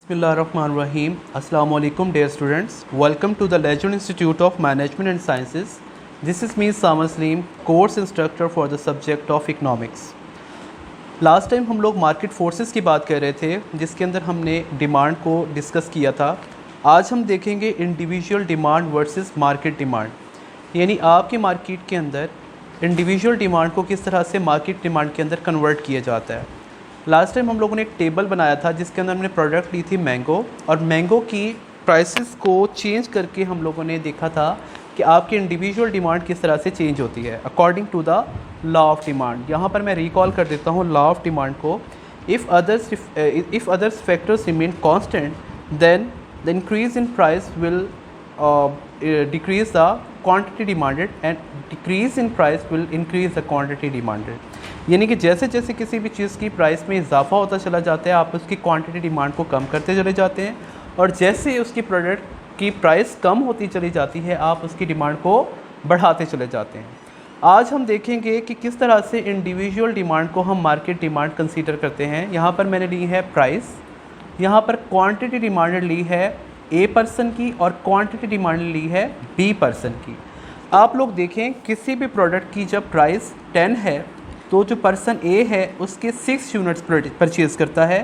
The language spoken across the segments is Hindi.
Bismillahirrahmanirrahim. Assalamu alaikum dear students. Welcome to the Legend Institute of Management and Sciences. This is me Samar Salim, course instructor for the subject of economics. Last time हम लोग मार्केट फोर्सेस की बात कर रहे थे जिसके अंदर हमने डिमांड को डिस्कस किया था। आज हम देखेंगे individual demand versus market demand, यानी आपकी मार्केट के अंदर इंडिविजुअल डिमांड को किस तरह से मार्केट डिमांड के अंदर कन्वर्ट किया जाता है। लास्ट टाइम हम लोगों ने एक टेबल बनाया था जिसके अंदर हमने प्रोडक्ट ली थी मैंगो, और मैंगो की प्राइसेस को चेंज करके हम लोगों ने देखा था कि आपकी इंडिविजुअल डिमांड किस तरह से चेंज होती है according to the law of demand. यहाँ पर मैं रिकॉल कर देता हूँ लॉ ऑफ डिमांड को। If others factors remain constant then the increase in price will decrease the quantity demanded and decrease in price will increase the quantity demanded. यानी कि जैसे जैसे किसी भी चीज़ की प्राइस में इजाफा होता चला जाता है आप उसकी क्वांटिटी डिमांड को कम करते चले जाते हैं, और जैसे उसकी प्रोडक्ट की प्राइस कम होती चली जाती है आप उसकी डिमांड को बढ़ाते चले जाते हैं। आज हम देखेंगे कि किस तरह से इंडिविजुअल डिमांड को हम मार्केट डिमांड कंसीडर करते हैं। यहाँ पर मैंने ली है प्राइस, यहाँ पर क्वांटिटी डिमांडेड ली है ए पर्सन की और क्वांटिटी डिमांडेड ली है बी पर्सन की। आप लोग देखें किसी भी प्रोडक्ट की जब प्राइस 10 है तो जो पर्सन ए है उसके 6 यूनिट्स परचेज़ करता है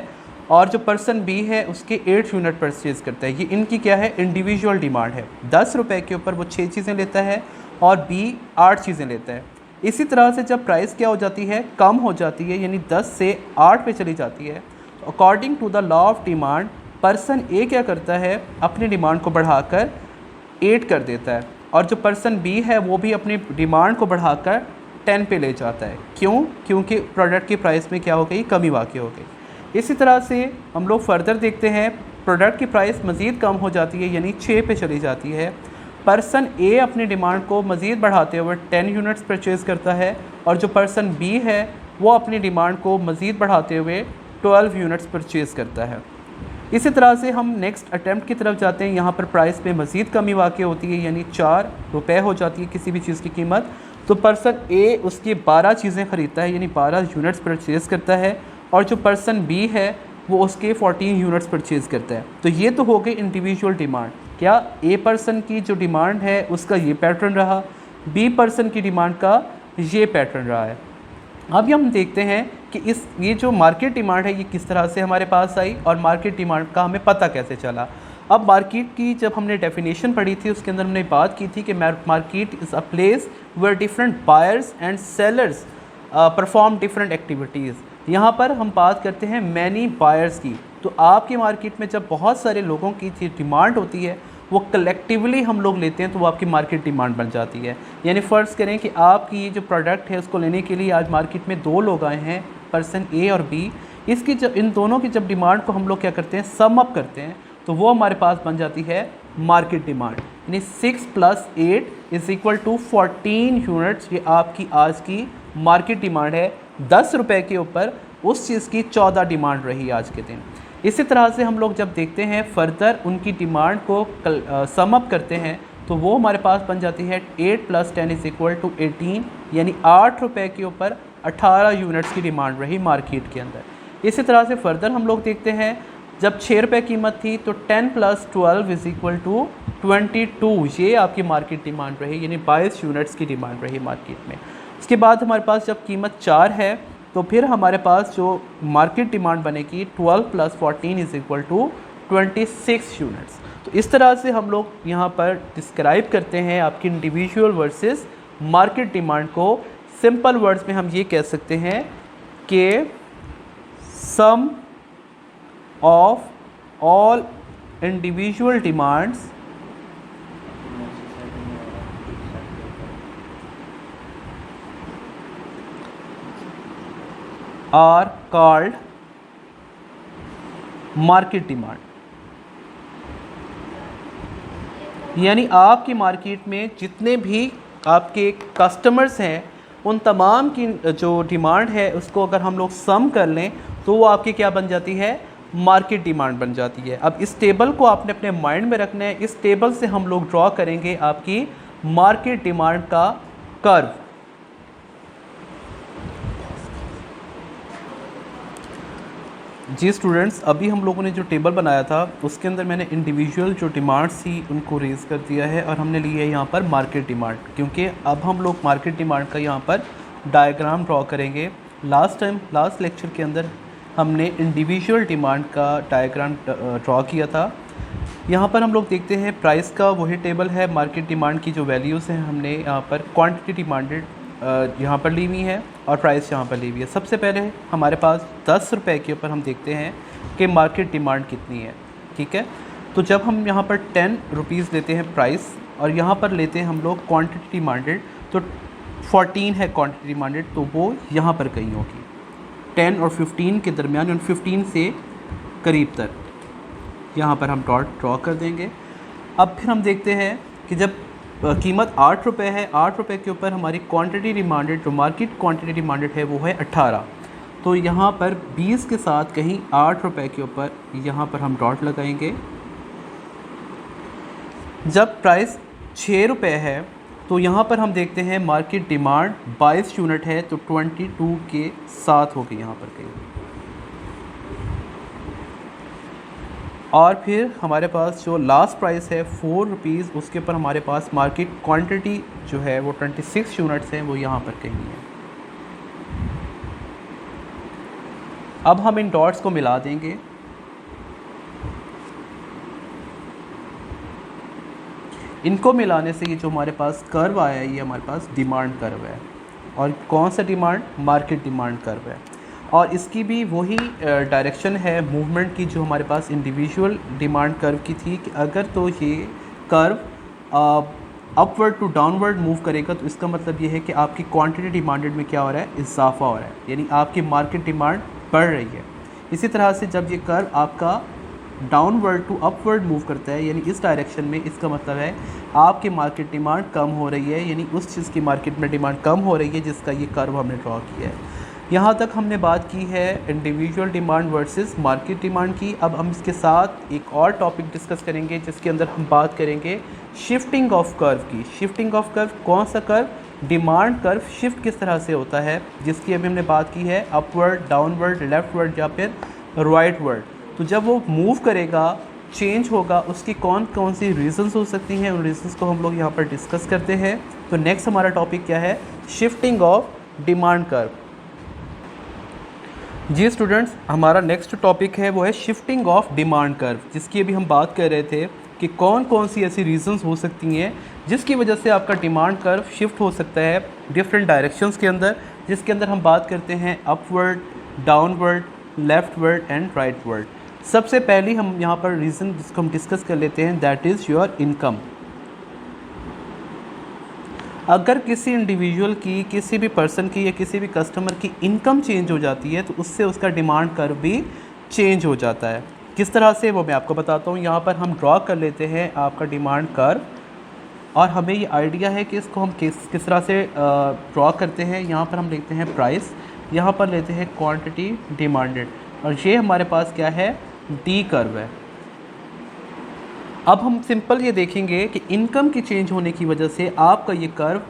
और जो पर्सन बी है उसके 8 यूनिट परचेज़ करता है। ये इनकी क्या है, इंडिविजुअल डिमांड है। 10 रुपये के ऊपर वो 6 चीज़ें लेता है और बी 8 चीज़ें लेता है। इसी तरह से जब प्राइस क्या हो जाती है, कम हो जाती है, यानी 10 से 8 पे चली जाती है, according to the law of demand person A क्या करता है, अपनी डिमांड को बढ़ाकर 8 कर देता है, और जो पर्सन बी है वो भी अपनी डिमांड को बढ़ाकर 10 पे ले जाता है। क्यों? क्योंकि प्रोडक्ट की प्राइस में क्या हो गई, कमी वाक़ई हो गई। इसी तरह से हम लोग फर्दर देखते हैं, प्रोडक्ट की प्राइस मज़ीद कम हो जाती है यानी 6 पे चली जाती है। पर्सन ए अपनी डिमांड को मज़ीद बढ़ाते हुए 10 यूनिट्स परचेज़ करता है, और जो पर्सन बी है वो अपनी डिमांड को मज़ीद बढ़ाते हुए 12 यूनिट्स परचेज़ करता है। इसी तरह से हम नेक्स्ट अटैम्प्ट की तरफ जाते हैं। यहाँ पर प्राइस में मज़ीद कमी वाक़ई होती है यानी 4 रुपये हो जाती है किसी भी चीज़ की कीमत, तो पर्सन ए उसकी 12 चीज़ें ख़रीदता है यानी 12 यूनिट्स परचेज़ करता है, और जो पर्सन बी है वो उसके 14 यूनिट्स परचेज़ करता है। तो ये तो हो गई इंडिविजुअल डिमांड। क्या ए पर्सन की जो डिमांड है उसका ये पैटर्न रहा, बी पर्सन की डिमांड का ये पैटर्न रहा है। अब हम देखते हैं कि ये जो मार्केट डिमांड है ये किस तरह से हमारे पास आई और मार्केट डिमांड का हमें पता कैसे चला। अब मार्केट की जब हमने डेफिनेशन पढ़ी थी उसके अंदर हमने बात की थी कि market is a place where different buyers and sellers perform different activities. यहाँ पर हम बात करते हैं मैनी बायर्स की। तो आपकी मार्केट में जब बहुत सारे लोगों की डिमांड होती है वो कलेक्टिवली हम लोग लेते हैं तो वो आपकी मार्केट डिमांड बन जाती है। यानी फ़र्ज़ करें कि आपकी ये जो प्रोडक्ट है उसको लेने के लिए आज मार्केट में 2 लोग आए हैं, पर्सन ए और बी। इसकी जब इन दोनों की जब डिमांड को हम लोग क्या करते हैं, सम अप करते हैं, तो वो हमारे पास बन जाती है मार्केट डिमांड। यानी 6 + 8 = 14 यूनिट्स। ये आपकी आज की मार्केट डिमांड है। 10 रुपये के ऊपर उस चीज़ की 14 डिमांड रही आज के दिन। इसी तरह से हम लोग जब देखते हैं फर्दर उनकी डिमांड को सम अप करते हैं तो वो हमारे पास बन जाती है 8 + 10 = 18, यानी 8 रुपये के ऊपर 18 यूनिट्स की डिमांड रही मार्केट के अंदर। इसी तरह से फर्दर हम लोग देखते हैं जब 6 रुपये कीमत थी तो 10 + 12 = 22, ये आपकी मार्केट डिमांड रही, यानी 22 यूनिट्स की डिमांड रही मार्केट में। उसके बाद हमारे पास जब कीमत 4 है तो फिर हमारे पास जो मार्केट डिमांड बनेगी 12 + 14 = 26 यूनिट्स। तो इस तरह से हम लोग यहाँ पर डिस्क्राइब करते हैं आपकी इंडिविजुअल वर्सेस मार्केट डिमांड को। सिंपल वर्ड्स में हम ये कह सकते हैं कि sum of all individual demands are called market demand. यानी आपकी मार्केट में जितने भी आपके कस्टमर्स हैं उन तमाम की जो डिमांड है उसको अगर हम लोग सम कर लें तो वो आपकी क्या बन जाती है, मार्केट डिमांड बन जाती है। अब इस टेबल को आपने अपने माइंड में रखना है। इस टेबल से हम लोग ड्रॉ करेंगे आपकी मार्केट डिमांड का कर्व। जी स्टूडेंट्स, अभी हम लोगों ने जो टेबल बनाया था उसके अंदर मैंने इंडिविजुअल जो डिमांड्स थी उनको रेज़ कर दिया है और हमने लिया है यहाँ पर मार्केट डिमांड, क्योंकि अब हम लोग मार्केट डिमांड का यहाँ पर डायग्राम ड्रॉ करेंगे। लास्ट लेक्चर के अंदर हमने इंडिविजुअल डिमांड का डायग्राम ड्रॉ किया था। यहाँ पर हम लोग देखते हैं प्राइस का वही टेबल है, मार्केट डिमांड की जो वैल्यूज़ हैं हमने यहाँ पर क्वांटिटी डिमांडेड यहाँ पर ली हुई है और प्राइस यहाँ पर ली हुई है। सबसे पहले हमारे पास 10 रुपये के ऊपर हम देखते हैं कि मार्केट डिमांड कितनी है, ठीक है। तो जब हम यहाँ पर 10 रुपीज़ लेते हैं प्राइस और यहाँ पर लेते हैं हम लोग क्वांटिटी डिमांडेड, तो 14 है क्वांटिटी डिमांडेड, तो वो यहाँ पर कहीं होगी 10 और 15 के दरमियान, और 15 से करीब तक यहाँ पर हम डॉट ड्रॉ कर देंगे। अब फिर हम देखते हैं कि जब कीमत 8 रुपये है, 8 रुपये के ऊपर हमारी क्वांटिटी डिमांडेड, जो मार्केट क्वांटिटी डिमांडेड है वो है 18, तो यहाँ पर 20 के साथ कहीं 8 रुपये के ऊपर यहाँ पर हम डॉट लगाएंगे। जब प्राइस 6 रुपये है तो यहाँ पर हम देखते हैं मार्केट डिमांड 22 यूनिट है, तो 22 के साथ होगी यहाँ पर कहीं। और फिर हमारे पास जो लास्ट प्राइस है 4 रुपीज़, उसके ऊपर हमारे पास मार्केट क्वांटिटी जो है वो 26 यूनिट्स हैं, वो यहाँ पर कहीं है। अब हम इन डॉट्स को मिला देंगे। इनको मिलाने से ये जो हमारे पास कर्व आया है ये हमारे पास डिमांड कर्व है। और कौन सा डिमांड? मार्केट डिमांड कर्व है। और इसकी भी वही डायरेक्शन है मूवमेंट की जो हमारे पास इंडिविजुअल डिमांड कर्व की थी, कि अगर तो ये curve upward to downward move करेगा तो इसका मतलब ये है कि आपकी क्वांटिटी डिमांडेड में क्या हो रहा है? इजाफा हो रहा है, यानी आपकी मार्केट डिमांड बढ़ रही है। इसी तरह से जब ये कर्व आपका डाउनवर्ड टू अपवर्ड मूव करता है, यानी इस डायरेक्शन में, इसका मतलब है आपकी मार्केट डिमांड कम हो रही है, यानी उस चीज़ की मार्केट में डिमांड कम हो रही है जिसका ये कर्व हमने ड्रॉ किया है। यहाँ तक हमने बात की है individual demand versus market demand की। अब हम इसके साथ एक और टॉपिक डिस्कस करेंगे जिसके अंदर हम बात करेंगे शिफ्टिंग ऑफ कर्व की। शिफ्टिंग ऑफ कर्व कौन सा कर्व? डिमांड कर्व शिफ्ट किस तरह से होता है, जिसकी अभी हमने बात की है अपवर्ड, डाउनवर्ड, लेफ्टवर्ड या फिर राइटवर्ड। तो जब वो मूव करेगा, चेंज होगा, उसकी कौन कौन सी रीजंस हो सकती हैं, उन रीजंस को हम लोग यहाँ पर डिस्कस करते हैं। तो नेक्स्ट हमारा टॉपिक क्या है? Shifting of demand curve. जी स्टूडेंट्स, हमारा नेक्स्ट टॉपिक है वो है शिफ्टिंग ऑफ डिमांड कर्व, जिसकी अभी हम बात कर रहे थे कि कौन कौन सी ऐसी रीजंस हो सकती हैं जिसकी वजह से आपका डिमांड कर्व शिफ्ट हो सकता है डिफरेंट डायरेक्शंस के अंदर, जिसके अंदर हम बात करते हैं upward, downward, leftward and rightward. सबसे पहली हम यहाँ पर रीज़न जिसको हम डिस्कस कर लेते हैं, दैट इज़ योर इनकम। अगर किसी इंडिविजुअल की, किसी भी पर्सन की या किसी भी कस्टमर की इनकम चेंज हो जाती है तो उससे उसका डिमांड कर्व भी चेंज हो जाता है। किस तरह से, वो मैं आपको बताता हूँ। यहाँ पर हम ड्रॉ कर लेते हैं आपका डिमांड कर्व और हमें ये आइडिया है कि इसको हम किस तरह से ड्रॉ करते हैं। यहाँ पर हम लेते हैं प्राइस, यहाँ पर लेते हैं क्वांटिटी डिमांडेड, और ये हमारे पास क्या है? डी कर्व है। अब हम सिंपल ये देखेंगे कि इनकम की चेंज होने की वजह से आपका ये कर्व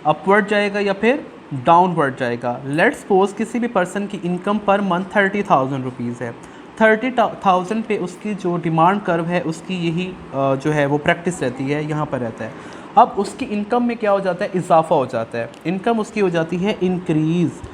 अपवर्ड जाएगा या फिर डाउनवर्ड जाएगा। लेट्स सपोज किसी भी पर्सन की इनकम पर मंथ 30,000 रुपीज़ है, 30,000 पे उसकी जो डिमांड कर्व है उसकी यही जो है वो प्रैक्टिस रहती है, यहाँ पर रहता है। अब उसकी इनकम में क्या हो जाता है? इजाफा हो जाता है, इनकम उसकी हो जाती है इंक्रीज़।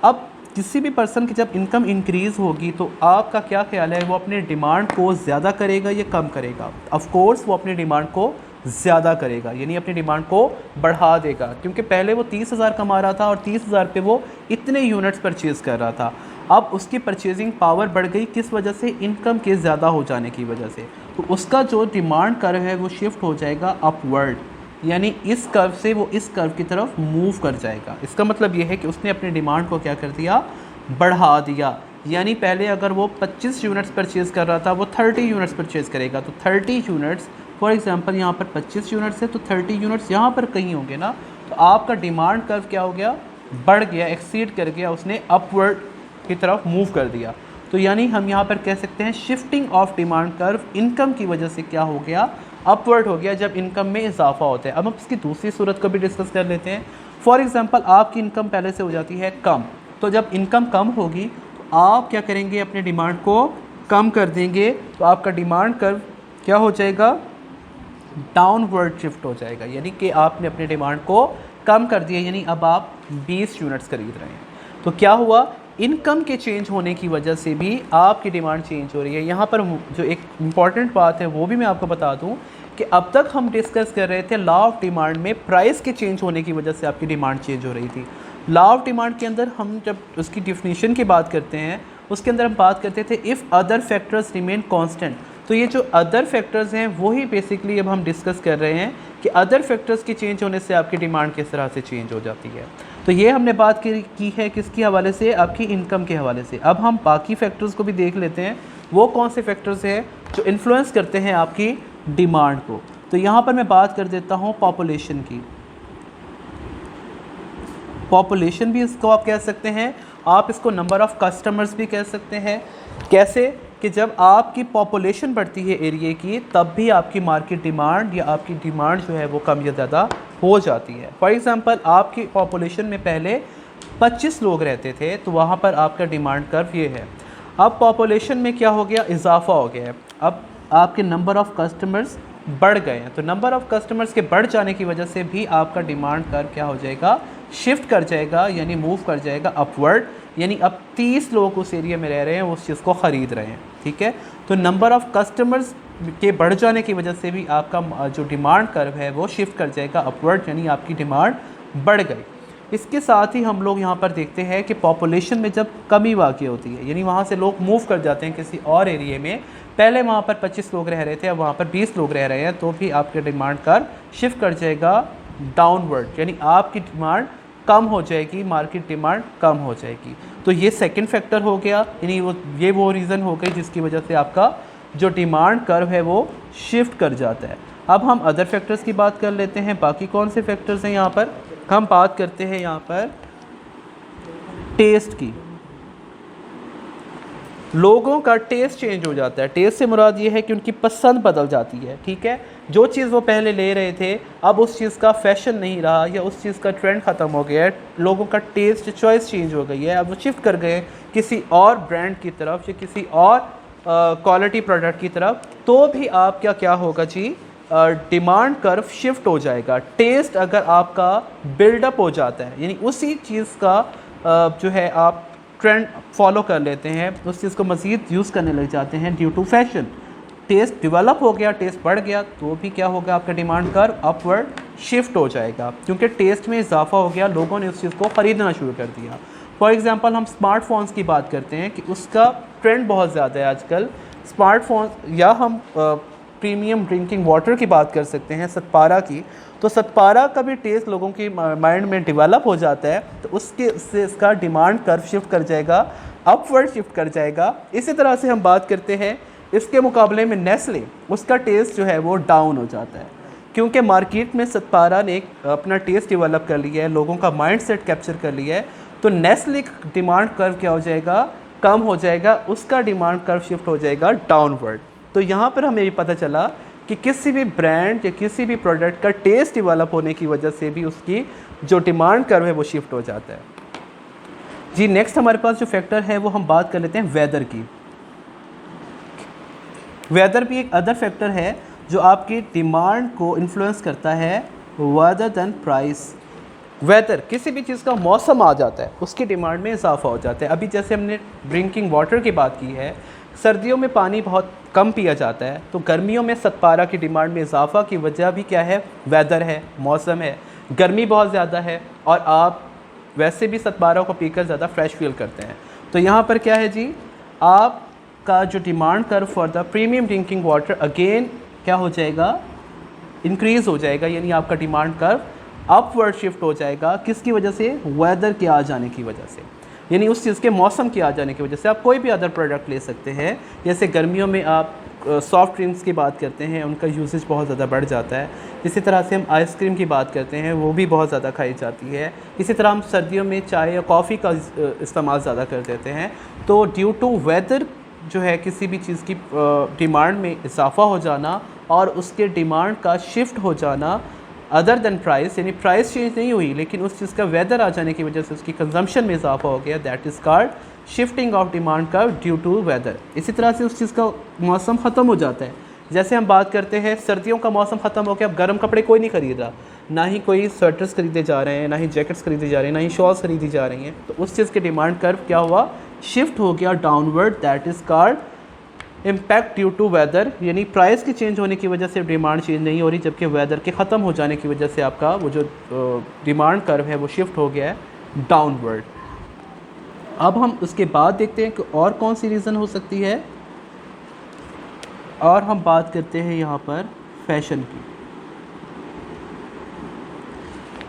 अब किसी भी पर्सन की जब इनकम इंक्रीज़ होगी तो आपका क्या ख्याल है, वो अपने डिमांड को ज़्यादा करेगा या कम करेगा? ऑफ कोर्स वो अपनी डिमांड को ज़्यादा करेगा, यानी अपनी डिमांड को बढ़ा देगा, क्योंकि पहले वो 30,000 कमा रहा था और 30,000 पे वो इतने यूनिट्स परचेज़ कर रहा था। अब उसकी परचेजिंग पावर बढ़ गई, किस वजह से? इनकम के ज़्यादा हो जाने की वजह से। तो उसका जो डिमांड कर्व है वो शिफ्ट हो जाएगा अपवर्ड, यानी इस कर्व से वो इस कर्व की तरफ मूव कर जाएगा। इसका मतलब ये है कि उसने अपनी डिमांड को क्या कर दिया? बढ़ा दिया। यानी पहले अगर वो 25 यूनिट्स परचेज़ कर रहा था, वो 30 यूनिट्स परचेज़ करेगा। तो 30 यूनिट्स, फॉर एग्जांपल यहाँ पर 25 यूनिट्स है तो 30 यूनिट्स यहाँ पर कहीं होंगे ना, तो आपका डिमांड कर्व क्या हो गया? बढ़ गया, एक्सीड कर गया, उसने अपवर्ड की तरफ मूव कर दिया। तो यानी हम यहाँ पर कह सकते हैं shifting of demand curve income की वजह से क्या हो गया? अपवर्ड हो गया, जब इनकम में इजाफा होता है। अब हम इसकी दूसरी सूरत को भी डिस्कस कर लेते हैं। फॉर एग्जांपल आपकी इनकम पहले से हो जाती है कम, तो जब इनकम कम होगी तो आप क्या करेंगे, अपने डिमांड को कम कर देंगे, तो आपका डिमांड कर्व क्या हो जाएगा, डाउनवर्ड शिफ्ट हो जाएगा। यानी कि आपने अपने डिमांड को कम कर दिया, यानी अब आप 20 यूनिट्स खरीद रहे हैं। तो क्या हुआ, इनकम के चेंज होने की वजह से भी आपकी डिमांड चेंज हो रही है। यहाँ पर जो एक इम्पॉर्टेंट बात है वो भी मैं आपको बता दूँ कि अब तक हम डिस्कस कर रहे थे लॉ ऑफ डिमांड में प्राइस के चेंज होने की वजह से आपकी डिमांड चेंज हो रही थी। लॉ ऑफ डिमांड के अंदर हम जब उसकी डिफिनीशन की बात करते हैं, उसके अंदर हम बात करते थे if other factors remain constant. तो ये जो अदर फैक्टर्स हैं वही बेसिकली अब हम डिस्कस कर रहे हैं कि अदर फैक्टर्स के चेंज होने से आपकी डिमांड किस तरह से चेंज हो जाती है। तो ये हमने बात की है किसके हवाले से, आपकी इनकम के हवाले से। अब हम बाकी फैक्टर्स को भी देख लेते हैं, वो कौन से फैक्टर्स हैं जो इन्फ्लुएंस करते हैं आपकी डिमांड को। तो यहाँ पर मैं बात कर देता हूँ पॉपुलेशन की। पॉपुलेशन भी इसको आप कह सकते हैं, आप इसको नंबर ऑफ़ कस्टमर्स भी कह सकते हैं। कैसे कि जब आपकी पॉपुलेशन बढ़ती है एरिया की, तब भी आपकी मार्केट डिमांड या आपकी डिमांड जो है वो कम या ज़्यादा हो जाती है। फॉर एग्ज़ाम्पल, आपकी पॉपुलेशन में पहले 25 लोग रहते थे, तो वहाँ पर आपका डिमांड कर्व ये है। अब पॉपुलेशन में क्या हो गया, इजाफा हो गया है, अब आपके नंबर ऑफ़ कस्टमर्स बढ़ गए हैं। तो नंबर ऑफ़ कस्टमर्स के बढ़ जाने की वजह से भी आपका डिमांड कर्व क्या हो जाएगा, शिफ्ट कर जाएगा, यानी मूव कर जाएगा अपवर्ड। यानी अब 30 लोग उस एरिया में रह रहे हैं, उस चीज़ को ख़रीद रहे हैं, ठीक है। तो नंबर ऑफ़ कस्टमर्स के बढ़ जाने की वजह से भी आपका जो डिमांड कर्व है वो शिफ्ट कर जाएगा अपवर्ड, यानी आपकी डिमांड बढ़ गई। इसके साथ ही हम लोग यहाँ पर देखते हैं कि पॉपुलेशन में जब कमी वाक़ई होती है, यानी वहाँ से लोग मूव कर जाते हैं किसी और एरिया में, पहले वहाँ पर 25 लोग रह रहे थे, अब वहाँ पर 20 लोग रह रहे हैं, तो भी आपके डिमांड कर्व शिफ्ट कर जाएगा डाउनवर्ड, यानी आपकी डिमांड कम हो जाएगी, मार्केट डिमांड कम हो जाएगी। तो ये सेकंड फैक्टर हो गया, यानी वो रीज़न हो गई जिसकी वजह से आपका जो डिमांड कर्व है वो शिफ्ट कर जाता है। अब हम अदर फैक्टर्स की बात कर लेते हैं। बाकी कौन से फैक्टर्स हैं यहाँ पर, हम बात करते हैं यहाँ पर टेस्ट की। लोगों का टेस्ट चेंज हो जाता है। टेस्ट से मुराद ये है कि उनकी पसंद बदल जाती है, ठीक है। जो चीज़ वो पहले ले रहे थे, अब उस चीज़ का फैशन नहीं रहा या उस चीज़ का ट्रेंड ख़त्म हो गया है, लोगों का टेस्ट चॉइस चेंज हो गई है, अब वो शिफ्ट कर गए किसी और ब्रांड की तरफ या किसी और क्वालिटी प्रोडक्ट की तरफ, तो भी आपका क्या होगा जी, डिमांड कर्व शिफ्ट हो जाएगा। टेस्ट अगर आपका बिल्डअप हो जाता है, यानी उसी चीज़ का जो है आप ट्रेंड फॉलो कर लेते हैं, उस चीज़ को मज़ीद यूज़ करने लग जाते हैं due to fashion, taste develop हो गया, टेस्ट बढ़ गया, तो भी क्या होगा, आपका डिमांड कर्व अपवर्ड शिफ्ट हो जाएगा, क्योंकि टेस्ट में इजाफा हो गया, लोगों ने उस चीज़ को ख़रीदना शुरू कर दिया। फॉर एग्ज़ाम्पल, हम स्मार्टफोन्स की बात करते हैं कि उसका ट्रेंड बहुत ज़्यादा है आजकल स्मार्टफोन, या हम प्रीमियम ड्रिंकिंग वाटर की बात कर सकते हैं, सतपारा की। तो सतपारा का भी टेस्ट लोगों की माइंड में डेवलप हो जाता है, तो उससे इसका डिमांड कर्व शिफ्ट कर जाएगा, अपवर्ड शिफ्ट कर जाएगा। इसी तरह से हम बात करते हैं इसके मुकाबले में नेस्ले, उसका टेस्ट जो है वो डाउन हो जाता है, क्योंकि मार्केट में सतपारा ने अपना टेस्ट डेवलप कर लिया है, लोगों का माइंड सेट कैप्चर कर लिया है, तो नेस्ले डिमांड कर्व क्या हो जाएगा, कम हो जाएगा, उसका डिमांड कर्व शिफ्ट हो जाएगा डाउनवर्ड। तो यहाँ पर हमें ये पता चला कि किसी भी ब्रांड या किसी भी प्रोडक्ट का टेस्ट डेवलप होने की वजह से भी उसकी जो डिमांड कर्व है वो शिफ्ट हो जाता है। जी नेक्स्ट हमारे पास जो फैक्टर है वो हम बात कर लेते हैं वेदर की। वेदर भी एक अदर फैक्टर है जो आपकी डिमांड को इन्फ्लुएंस करता है rather देन प्राइस। वेदर, किसी भी चीज़ का मौसम आ जाता है, उसकी डिमांड में इजाफा हो जाता है। अभी जैसे हमने ड्रिंकिंग वाटर की बात की है, सर्दियों में पानी बहुत कम पिया जाता है, तो गर्मियों में सतपारा की डिमांड में इजाफा की वजह भी क्या है, वेदर है, मौसम है। गर्मी बहुत ज़्यादा है और आप वैसे भी सतपारा को पीकर ज़्यादा फ्रेश फील करते हैं, तो यहाँ पर क्या है जी, आपका जो demand curve for the premium drinking water again क्या हो जाएगा, इंक्रीज़ हो जाएगा, यानी आपका डिमांड कर्व अपवर्ड शिफ्ट हो जाएगा। किसकी वजह से, वेदर के आ जाने की वजह से, यानी उस चीज़ के मौसम के आ जाने की वजह से। आप कोई भी अदर प्रोडक्ट ले सकते हैं, जैसे गर्मियों में आप सॉफ्ट ड्रिंक्स की बात करते हैं, उनका यूसेज बहुत ज़्यादा बढ़ जाता है। इसी तरह से हम आइसक्रीम की बात करते हैं, वो भी बहुत ज़्यादा खाई जाती है। इसी तरह हम सर्दियों में चाय या कॉफ़ी का इस्तेमाल ज़्यादा कर देते हैं। तो ड्यू टू वेदर जो है किसी भी चीज़ की डिमांड में इजाफा हो जाना और उसके डिमांड का शिफ्ट हो जाना, अदर देन प्राइस, यानी प्राइस चेंज नहीं हुई लेकिन उस चीज़ का वेदर आ जाने की वजह से उसकी कंजम्पशन में इजाफा हो गया, that is called shifting of demand curve due to weather. इसी तरह से उस चीज़ का मौसम ख़त्म हो जाता है। जैसे हम बात करते हैं सर्दियों का मौसम ख़त्म हो गया, अब गर्म कपड़े कोई नहीं खरीद रहा, ना ही कोई स्वेटर्स खरीदे जा रहे हैं, ना ही जैकेट्स खरीदे जा रहे हैं, ना ही शॉल्स खरीदी जा रही हैं, तो उस चीज़ के डिमांड कर्व क्या हुआ, शिफ्ट हो गया downward, that is called impact due to weather. यानी प्राइस के चेंज होने की वजह से डिमांड चेंज नहीं हो रही, जबकि वेदर के ख़त्म हो जाने की वजह से आपका वो जो डिमांड कर्व है वो शिफ्ट हो गया है डाउनवर्ड। अब हम उसके बाद देखते हैं कि और कौन सी रीज़न हो सकती है, और हम बात करते हैं यहाँ पर फैशन की,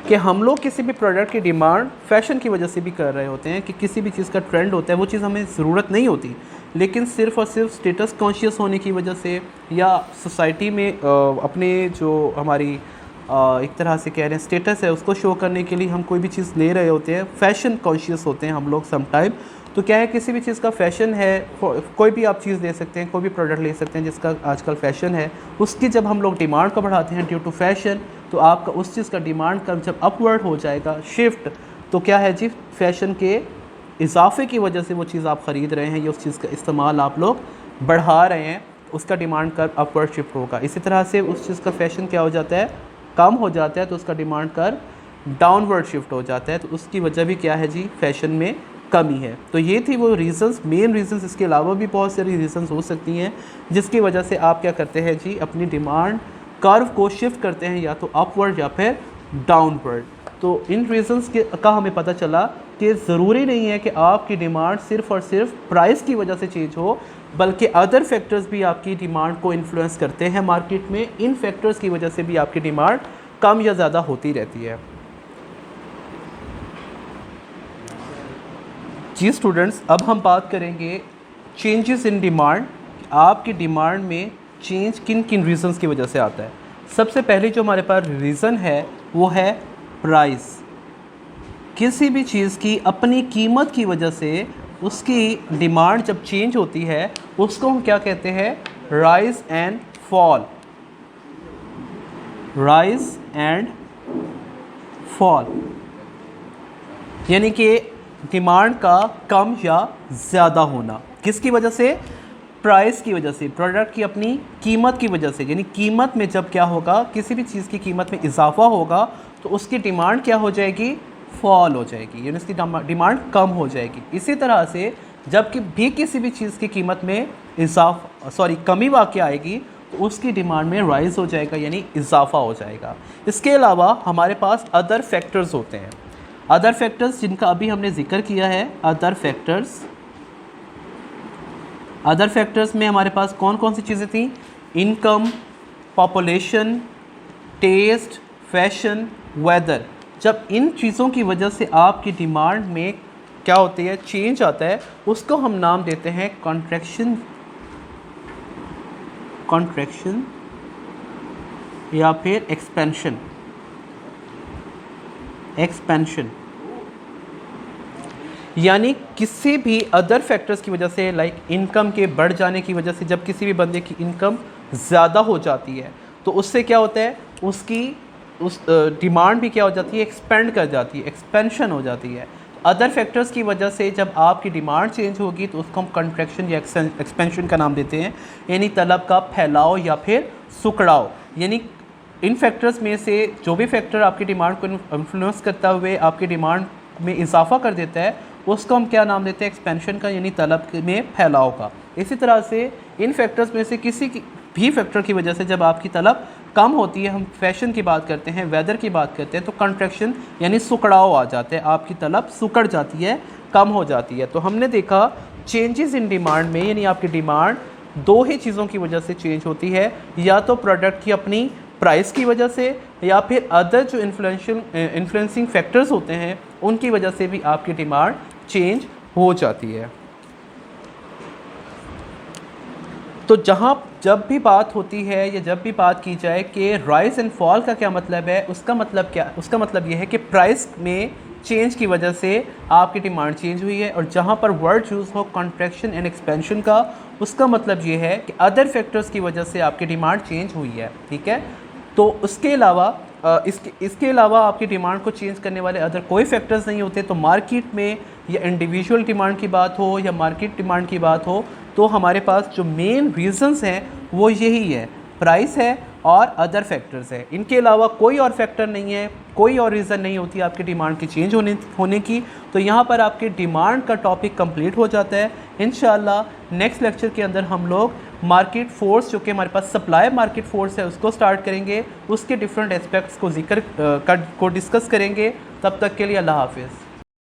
कि हम लोग किसी भी प्रोडक्ट की डिमांड फैशन की वजह से भी कर रहे होते हैं, कि किसी भी चीज़ का ट्रेंड होता है, वो चीज़ हमें ज़रूरत नहीं होती, लेकिन सिर्फ़ और सिर्फ स्टेटस कॉन्शियस होने की वजह से या सोसाइटी में अपने जो हमारी एक तरह से कह रहे हैं स्टेटस है उसको शो करने के लिए हम कोई भी चीज़ ले रहे होते हैं, फैशन कॉन्शियस होते हैं हम लोग समटाइम। तो क्या है, किसी भी चीज़ का फ़ैशन है, कोई भी आप चीज़ ले सकते हैं, कोई भी प्रोडक्ट ले सकते हैं जिसका आजकल फ़ैशन है, उसकी जब हम लोग डिमांड को बढ़ाते हैं ड्यू टू फैशन, तो आपका उस चीज़ का डिमांड कर्व जब अपवर्ड हो जाएगा शिफ्ट, तो क्या है जी, फैशन के इजाफे की वजह से वो चीज़ आप ख़रीद रहे हैं या उस चीज़ का इस्तेमाल आप लोग बढ़ा रहे हैं, उसका डिमांड कर्व अपवर्ड शिफ्ट होगा। इसी तरह से उस चीज़ का फ़ैशन क्या हो जाता है, कम हो जाता है, तो उसका डिमांड कर्व डाउनवर्ड शिफ्ट हो जाता है, तो उसकी वजह भी क्या है जी, फैशन में कमी है। तो ये थी वो रीज़न्स, मेन रीज़न्स। इसके अलावा भी बहुत सारी रीज़न्स हो सकती हैं जिसकी वजह से आप क्या करते हैं जी, अपनी डिमांड कर्व को शिफ्ट करते हैं या तो अपवर्ड या फिर डाउनवर्ड। तो इन रीज़न्स का हमें पता चला कि ज़रूरी नहीं है कि आपकी डिमांड सिर्फ़ और सिर्फ प्राइस की वजह से चेंज हो, बल्कि अदर फैक्टर्स भी आपकी डिमांड को इन्फ्लुएंस करते हैं मार्केट में। इन फैक्टर्स की वजह से भी आपकी डिमांड कम या ज़्यादा होती रहती है। जी स्टूडेंट्स, अब हम बात करेंगे चेंजेस इन डिमांड। आपकी डिमांड में चेंज किन किन रीज़न्स की वजह से आता है। सबसे पहले जो हमारे पास रीज़न है वो है प्राइस। किसी भी चीज़ की अपनी कीमत की वजह से उसकी डिमांड जब चेंज होती है उसको हम क्या कहते हैं, rise and fall. Rise and fall यानी कि डिमांड का कम या ज़्यादा होना। किसकी वजह से, प्राइस की वजह से, प्रोडक्ट की अपनी कीमत की वजह से। यानी कीमत में जब क्या होगा, किसी भी चीज़ की कीमत में इजाफा होगा तो उसकी डिमांड क्या हो जाएगी, फॉल हो जाएगी, यानी उसकी डिमांड कम हो जाएगी। इसी तरह से जब कि भी किसी भी चीज़ की कीमत में कमी वाक़ आएगी तो उसकी डिमांड में राइज़ हो जाएगा, यानी इजाफा हो जाएगा। इसके अलावा हमारे पास अदर फैक्टर्स होते हैं। अदर फैक्टर्स जिनका अभी हमने जिक्र किया है, अदर फैक्टर्स में हमारे पास कौन कौन सी चीज़ें थी, income, population, taste, fashion, weather. जब इन चीज़ों की वजह से आपकी डिमांड में क्या होती है, चेंज आता है, उसको हम नाम देते हैं कॉन्ट्रैक्शन या फिर एक्सपेंशन। यानी किसी भी अदर फैक्टर्स की वजह से, लाइक इनकम के बढ़ जाने की वजह से, जब किसी भी बंदे की इनकम ज़्यादा हो जाती है तो उससे क्या होता है, उस डिमांड भी क्या हो जाती है, एक्सपेंड कर जाती है, एक्सपेंशन हो जाती है। अदर फैक्टर्स की वजह से जब आपकी डिमांड चेंज होगी तो उसको हम कंट्रैक्शन या एक्सपेंशन का नाम देते हैं, यानी तलब का फैलाव या फिर सुकड़ाव। यानी इन फैक्टर्स में से जो भी फैक्टर आपकी डिमांड को इन्फ्लुएंस करता हुए आपकी डिमांड में इजाफा कर देता है उसको हम क्या नाम देते हैं, एक्सपेंशन का, यानी तलब में फैलाव का। इसी तरह से इन फैक्टर्स में से किसी भी फैक्टर की वजह से जब आपकी तलब कम होती है, हम फैशन की बात करते हैं, वेदर की बात करते हैं, तो कंट्रैक्शन यानी सुकड़ाव आ जाते हैं, आपकी तलब सुकड़ जाती है, कम हो जाती है। तो हमने देखा चेंजेस इन डिमांड में, यानी आपकी डिमांड दो ही चीज़ों की वजह से चेंज होती है, या तो प्रोडक्ट की अपनी प्राइस की वजह से या फिर अदर जो इन्फ्लुएंसिंग फैक्टर्स होते हैं उनकी वजह से भी आपकी डिमांड चेंज हो जाती है। तो जब भी बात होती है या जब भी बात की जाए कि राइज एंड फॉल का क्या मतलब है, उसका मतलब यह है कि प्राइस में चेंज की वजह से आपकी डिमांड चेंज हुई है, और जहाँ पर वर्ड यूज़ हो कॉन्ट्रैक्शन एंड एक्सपेंशन का, उसका मतलब ये है कि अदर फैक्टर्स की वजह से आपकी डिमांड चेंज हुई है। ठीक है, तो उसके अलावा इसके अलावा आपकी डिमांड को चेंज करने वाले अदर कोई फैक्टर्स नहीं होते। तो मार्केट में या इंडिविजुअल डिमांड की बात हो या मार्केट डिमांड की बात हो, तो हमारे पास जो मेन रीजंस हैं वो यही है, प्राइस है और अदर फैक्टर्स है। इनके अलावा कोई और फैक्टर नहीं है, कोई और रीज़न नहीं होती आपकी डिमांड की चेंज होने की। तो यहाँ पर आपके डिमांड का टॉपिक कंप्लीट हो जाता है। इंशाल्लाह नेक्स्ट लेक्चर के अंदर हम लोग मार्केट फोर्स, जो कि हमारे पास सप्लाई मार्केट फोर्स है, उसको स्टार्ट करेंगे, उसके डिफरेंट एस्पेक्ट्स को डिस्कस करेंगे। तब तक के लिए अल्लाह हाफिज़।